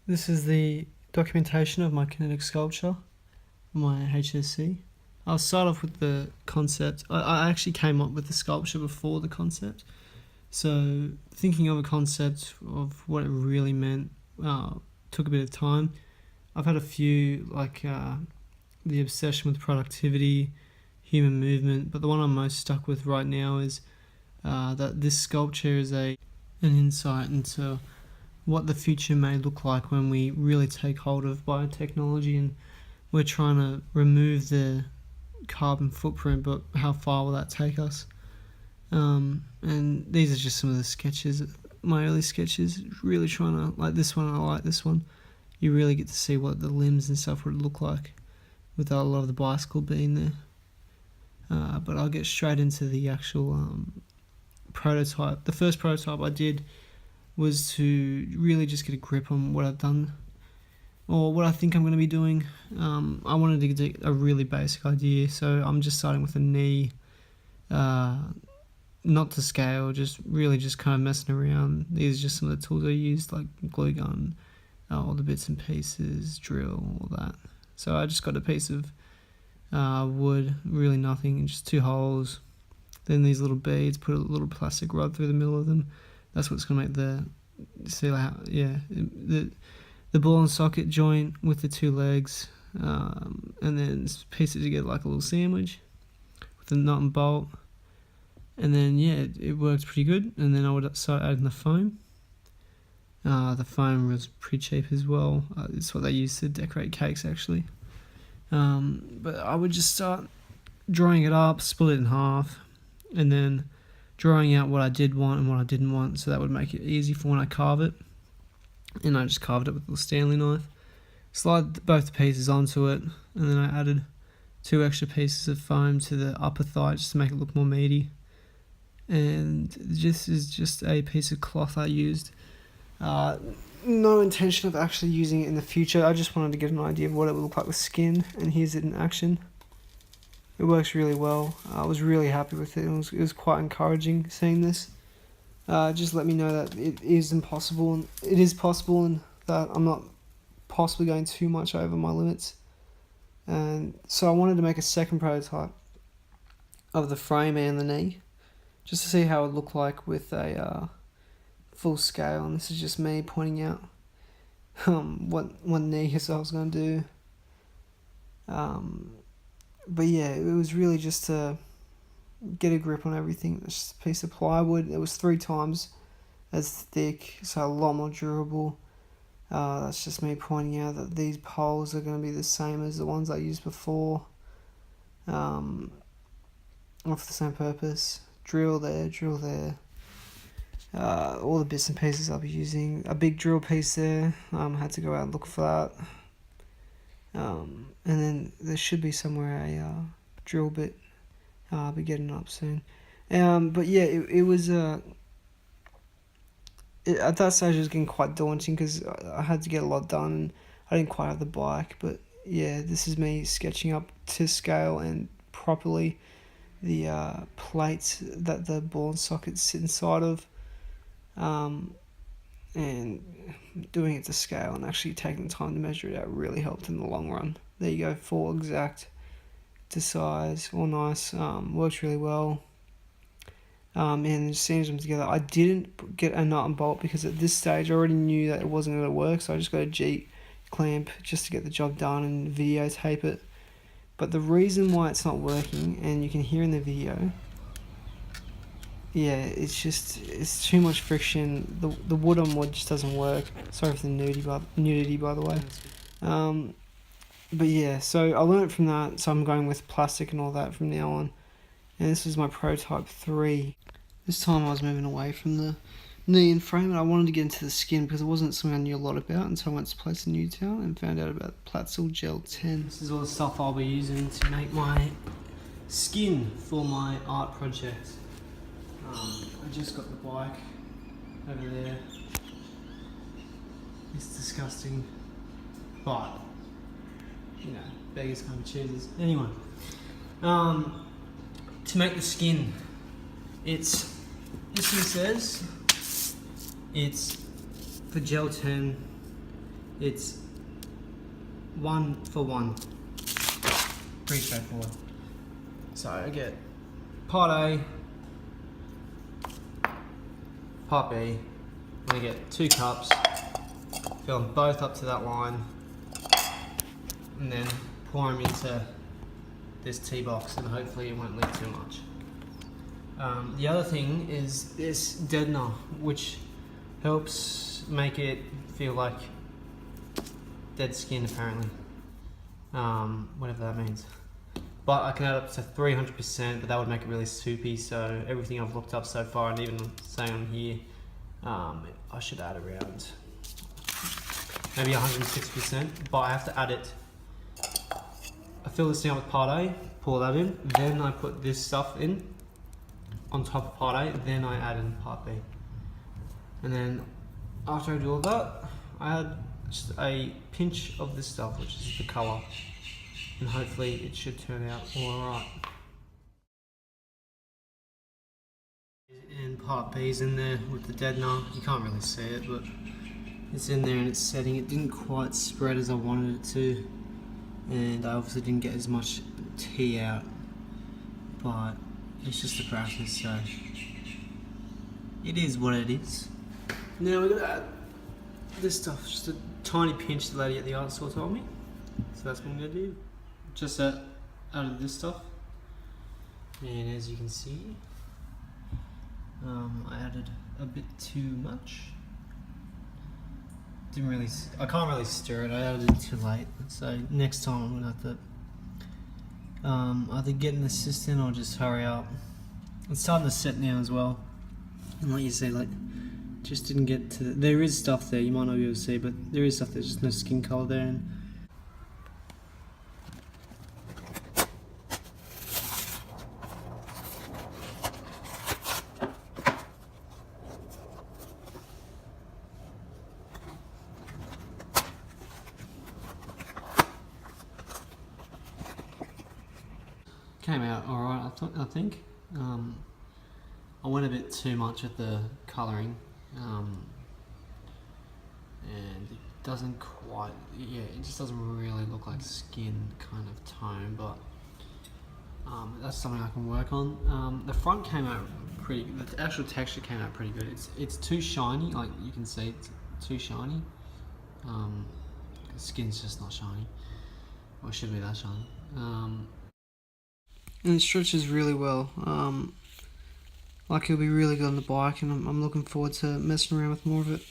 This is the documentation of my kinetic sculpture, my HSC. I'll start off with the concept. I actually came up with the sculpture before the concept. So thinking of a concept of what it really meant took a bit of time. I've had a few, like the obsession with productivity, human movement, but the one I'm most stuck with right now is that this sculpture is an insight into what the future may look like when we really take hold of biotechnology, and we're trying to remove the carbon footprint, but how far will that take us? And these are just some of the sketches, my early sketches, really trying to, like this one, I like this one. You really get to see what the limbs and stuff would look like without a lot of the bicycle being there. But I'll get straight into the actual prototype. The first prototype I did was to really just get a grip on what I've done, or what I think I'm going to be doing. I wanted to get a really basic idea, so I'm just starting with a knee, not to scale, just really just kind of messing around. These are just some of the tools I used, like glue gun, all the bits and pieces, drill, all that. So I just got a piece of wood, really nothing, and just 2 holes. Then these little beads, put a little plastic rod through the middle of them. That's what's going to make the ball and socket joint with the 2 legs, and then piece it together like a little sandwich with a nut and bolt. And then it worked pretty good. And then I would start adding the foam. The foam was pretty cheap as well. It's what they use to decorate cakes actually. But I would just start drawing it up, split it in half, and then drawing out what I did want and what I didn't want, so that would make it easy for when I carve it. And I just carved it with a Stanley knife. Slide both the pieces onto it, and then I added 2 extra pieces of foam to the upper thigh just to make it look more meaty. And this is just a piece of cloth I used. No intention of actually using it in the future. I just wanted to get an idea of what it would look like with skin, and here's it in action. It works really well. I was really happy with it. It was quite encouraging seeing this. Just let me know that it is possible, and that I'm not possibly going too much over my limits. And so I wanted to make a second prototype of the frame and the knee, just to see how it would look like with a full scale. And this is just me pointing out what knee I was going to do. But yeah, it was really just to get a grip on everything. It's just a piece of plywood. It was 3 times as thick, so a lot more durable. That's just me pointing out that these poles are going to be the same as the ones I used before, all for the same purpose. Drill there, all the bits and pieces I'll be using. A big drill piece there, had to go out and look for that. And then there should be somewhere a drill bit. I'll be getting up soon. But yeah, it was at that stage it was getting quite daunting because I had to get a lot done and I didn't quite have the bike. But yeah, this is me sketching up to scale and properly the plates that the ball and sockets sit inside of, and doing it to scale and actually taking the time to measure it out really helped in the long run. There you go, 4 exact to size, all nice. Works really well. And it seams them together. I didn't get a nut and bolt because at this stage I already knew that it wasn't going to work, so I just got a G clamp just to get the job done and videotape it. But the reason why it's not working, and you can hear in the video, it's too much friction. The wood on wood just doesn't work. Sorry for the nudity by the way. But yeah, so I learned from that, so I'm going with plastic and all that from now on. And this is my prototype 3. This time I was moving away from the knee and frame, and I wanted to get into the skin because it wasn't something I knew a lot about until I went to place in Newtown and found out about Platzel Gel 10. This is all the stuff I'll be using to make my skin for my art project. I just got the bike over there. It's disgusting, but you know, beggars can't be choosers. Anyway, to make the skin, this one says it's for gel 10. it's 1 for 1. Pretty straightforward. So I get part A, part B. I'm going to get 2 cups, fill them both up to that line, and then pour them into this tea box, and hopefully it won't leak too much. The other thing is this deadener, which helps make it feel like dead skin, apparently. Whatever that means. But I can add up to 300%, but that would make it really soupy. So everything I've looked up so far, and even saying on here, I should add around maybe 160%, but I have to add it. I fill this thing up with part A, pour that in, then I put this stuff in on top of part A, then I add in part B. And then after I do all that, I add just a pinch of this stuff, which is the colour, and hopefully it should turn out alright. And part B is in there with the deadener. You can't really see it, but it's in there and it's setting. It didn't quite spread as I wanted it to, and I obviously didn't get as much tea out, but it's just a practice, so it is what it is. Now we're gonna add this stuff, just a tiny pinch the lady at the art store told me. So that's what I'm gonna do. Just added this stuff, and as you can see, I added a bit too much. I can't really stir it. I added it too late, so next time I'm gonna have to either get an assistant or just hurry up. It's starting to set now as well, and like you say, like just didn't get to. There is stuff there you might not be able to see, but there is stuff. There's just no skin color there, and came out alright, I think. I went a bit too much at the colouring, and it doesn't quite, it just doesn't really look like skin kind of tone, but that's something I can work on. The front came out pretty, the actual texture came out pretty good. It's too shiny, like you can see it's too shiny. The skin's just not shiny, or it should be that shiny. And it stretches really well. Like it'll be really good on the bike, and I'm looking forward to messing around with more of it.